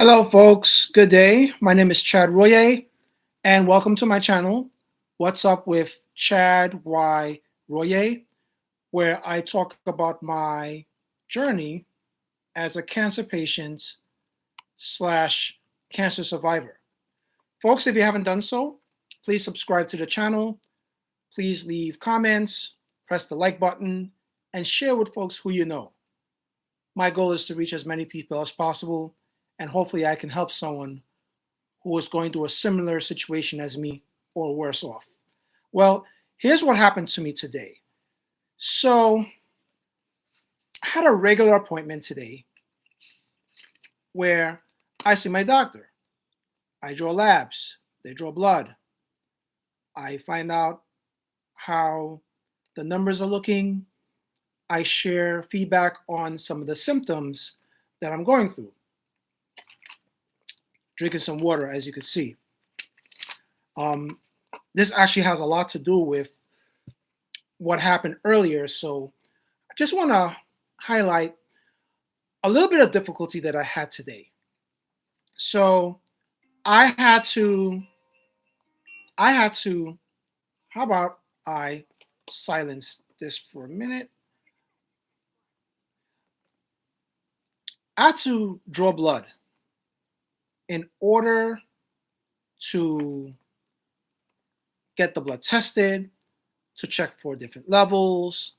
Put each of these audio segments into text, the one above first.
Hello, folks. Good day. My name is Chad Royer, and welcome to my channel, What's Up with Chad Y. Royer, where I talk about my journey as a cancer patient slash cancer survivor. Folks, if you haven't done so, please subscribe to the channel. Please leave comments, press the like button, and share with folks who you know. My goal is to reach as many people as possible, and hopefully I can help someone who is going through a similar situation as me or worse off. Well, here's what happened to me today. So, I had a regular appointment today where I see my doctor. I draw labs, they draw blood. I find out how the numbers are looking. I share feedback on some of the symptoms that I'm going through. Drinking some water, as you can see. This actually has a lot to do with what happened earlier. So I just want to highlight a little bit of difficulty that I had today. So I had to, how about I silence this for a minute? I had to draw blood in order to get the blood tested, to check for different levels,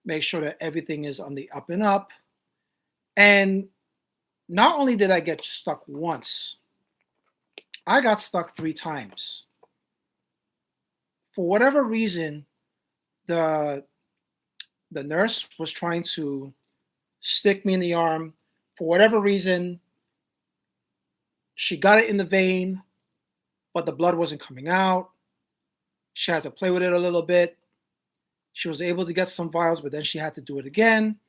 make sure that everything is on the up and up. And not only did I get stuck once, I got stuck 3 times. For whatever reason, the nurse was trying to stick me in the arm. For whatever reason, she got it in the vein, but the blood wasn't coming out. She had to play with it a little bit. She was able to get some vials, but then she had to do it again.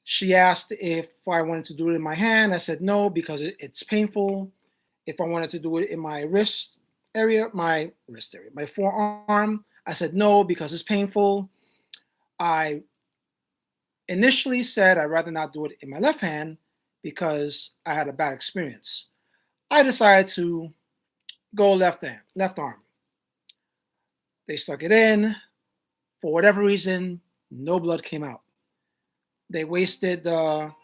She asked if I wanted to do it in my hand. I said no, because it's painful. If I wanted to do it in my my forearm, I said no, because it's painful. I initially said I'd rather not do it in my left hand because I had a bad experience. I decided to go left arm. They stuck it in. For whatever reason, no blood came out. They wasted one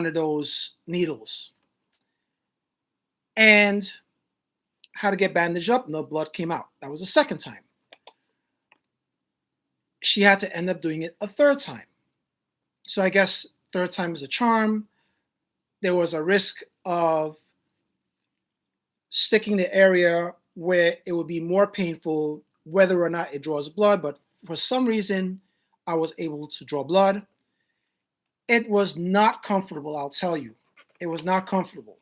of those needles and had to get bandaged up. No blood came out. That was the second time. She had to end up doing it a third time. So I guess third time is a charm. There was a risk of sticking the area where it would be more painful whether or not it draws blood, but for some reason I was able to draw blood. It was not comfortable, I'll tell you. It was not comfortable.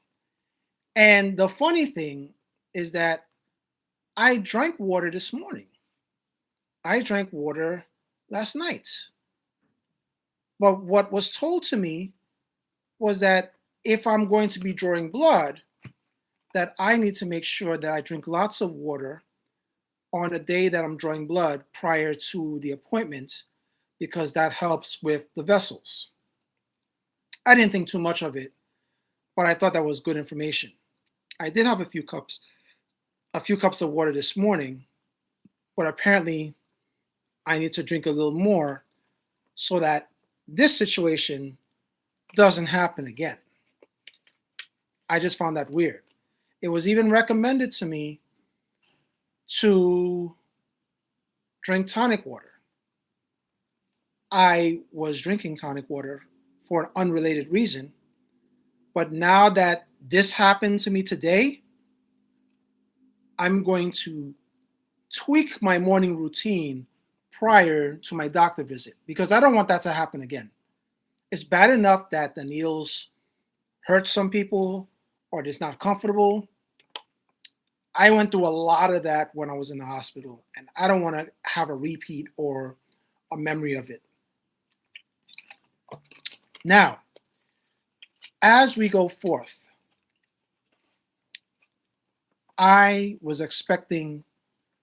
And the funny thing is that I drank water this morning. I drank water last night. But what was told to me was that if I'm going to be drawing blood, that I need to make sure that I drink lots of water on the day that I'm drawing blood prior to the appointment, because that helps with the vessels. I didn't think too much of it, but I thought that was good information. I did have a few cups of water this morning, but apparently I need to drink a little more so that this situation doesn't happen again. I just found that weird. It was even recommended to me to drink tonic water. I was drinking tonic water for an unrelated reason, but now that this happened to me today, I'm going to tweak my morning routine prior to my doctor visit, because I don't want that to happen again. It's bad enough that the needles hurt some people or it's not comfortable. I went through a lot of that when I was in the hospital, and I don't want to have a repeat or a memory of it. Now, as we go forth, I was expecting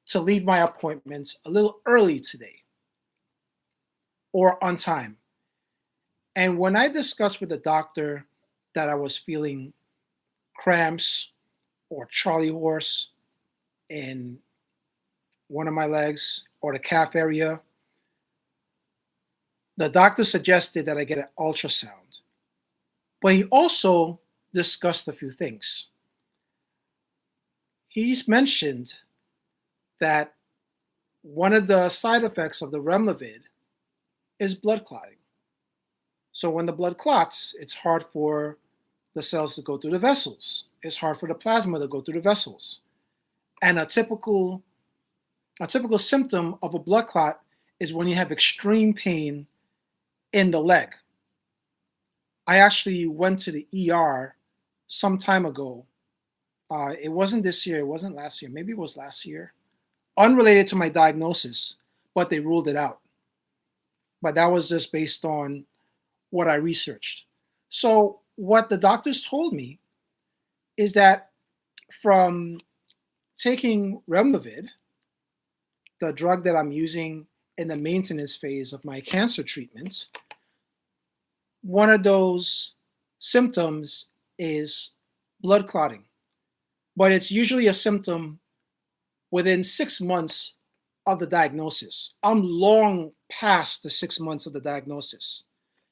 to leave my appointments a little early today or on time. And when I discussed with the doctor that I was feeling cramps or Charlie horse in one of my legs or the calf area, the doctor suggested that I get an ultrasound. But he also discussed a few things. He's mentioned that one of the side effects of the Remlevit is blood clotting. So when the blood clots, it's hard for the cells to go through the vessels. It's hard for the plasma to go through the vessels. And a typical symptom of a blood clot is when you have extreme pain in the leg. I actually went to the ER some time ago. It wasn't this year, it wasn't last year, maybe it was last year, unrelated to my diagnosis, but they ruled it out. But that was just based on what I researched. So, what the doctors told me is that from taking Remlevit, the drug that I'm using in the maintenance phase of my cancer treatment, one of those symptoms is blood clotting. But it's usually a symptom within 6 months of the diagnosis. I'm long past the 6 months of the diagnosis.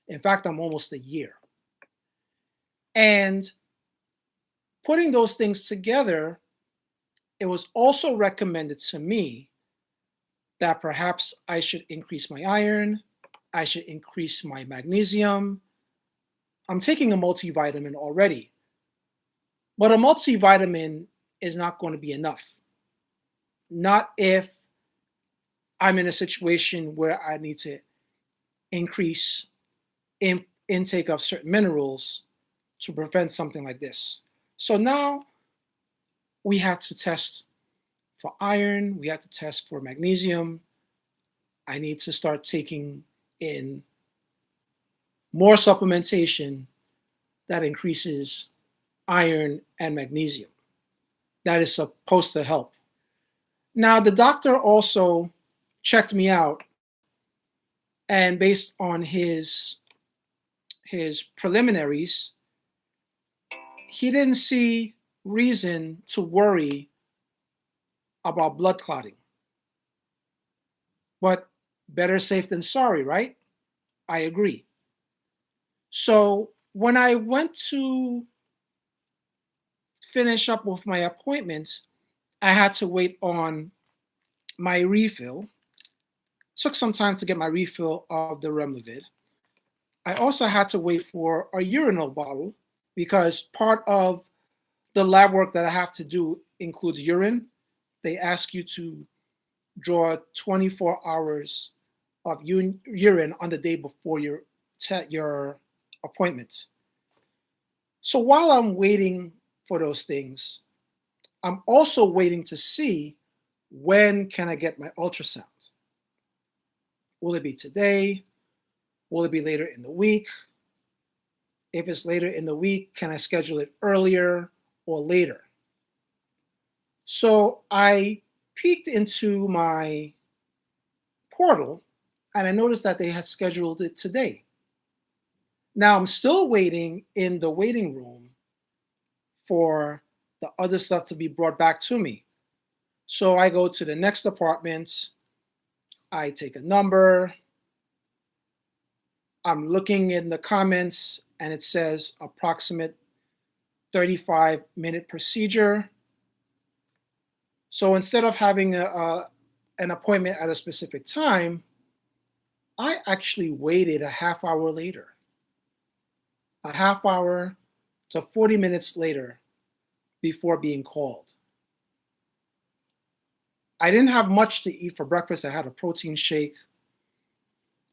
In fact, I'm almost a year. And putting those things together, it was also recommended to me that perhaps I should increase my iron, I should increase my magnesium. I'm taking a multivitamin already, but a multivitamin is not going to be enough. Not if I'm in a situation where I need to increase intake of certain minerals to prevent something like this. So now we have to test for iron, we have to test for magnesium. I need to start taking in more supplementation that increases iron and magnesium. That is supposed to help. Now, the doctor also checked me out, and based on his preliminaries, he didn't see reason to worry about blood clotting. But better safe than sorry, right? I agree. So when I went to finish up with my appointment, I had to wait on my refill. Took some time to get my refill of the Remlevit. I also had to wait for a urinal bottle because part of the lab work that I have to do includes urine. They ask you to draw 24 hours of urine on the day before your appointment. So while I'm waiting for those things, I'm also waiting to see when can I get my ultrasound. Will it be today? Will it be later in the week? If it's later in the week, can I schedule it earlier or later? So I peeked into my portal and I noticed that they had scheduled it today. Now I'm still waiting in the waiting room for the other stuff to be brought back to me. So I go to the next apartment, I take a number, I'm looking in the comments and it says approximate 35-minute procedure. So instead of having an appointment at a specific time, I actually waited a half hour later. A half hour to 40 minutes later before being called. I didn't have much to eat for breakfast. I had a protein shake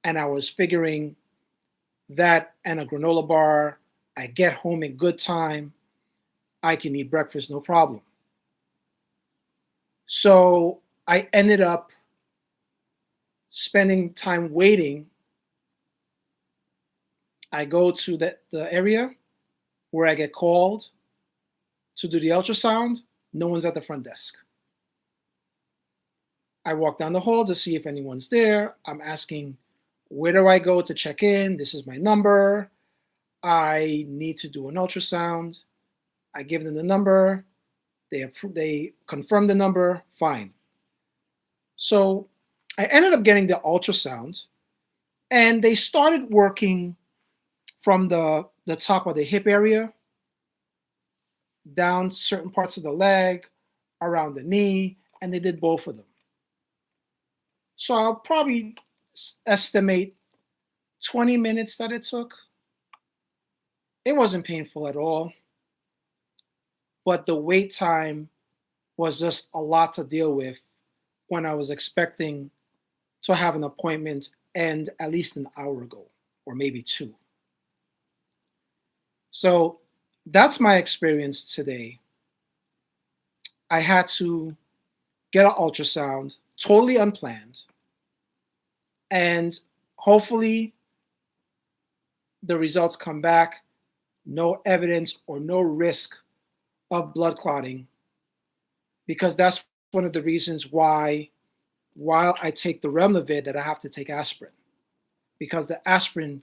and I was figuring that and a granola bar, I get home in good time, I can eat breakfast no problem. So I ended up spending time waiting. I go to the area where I get called to do the ultrasound. No one's at the front desk. I walk down the hall to see if anyone's there. I'm asking Where do I go to check in? This is my number. I need to do an ultrasound. I give them the number. They confirm the number. Fine. So I ended up getting the ultrasound, and they started working from the top of the hip area down certain parts of the leg, around the knee, and they did both of them. So I'll probably estimate 20 minutes that it took. It wasn't painful at all, but the wait time was just a lot to deal with when I was expecting to have an appointment end at least an hour ago, or maybe two. So that's my experience today. I had to get an ultrasound, totally unplanned, and hopefully the results come back, no evidence or no risk of blood clotting, because that's one of the reasons why, while I take the Remdesivir, that I have to take aspirin, because the aspirin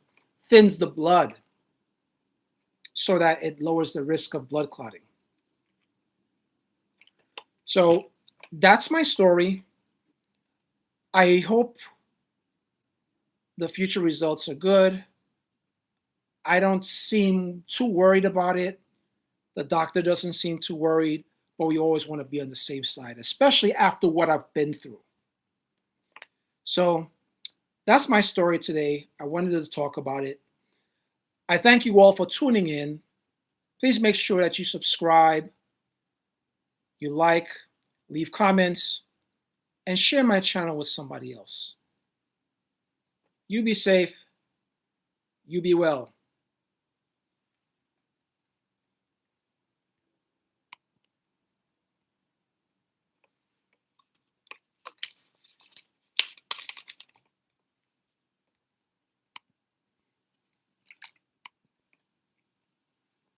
thins the blood so that it lowers the risk of blood clotting. So that's my story. I hope the future results are good. I don't seem too worried about it. The doctor doesn't seem too worried, but we always want to be on the safe side, especially after what I've been through. So that's my story today. I wanted to talk about it. I thank you all for tuning in. Please make sure that you subscribe, you like, leave comments, and share my channel with somebody else. You be safe. You be well.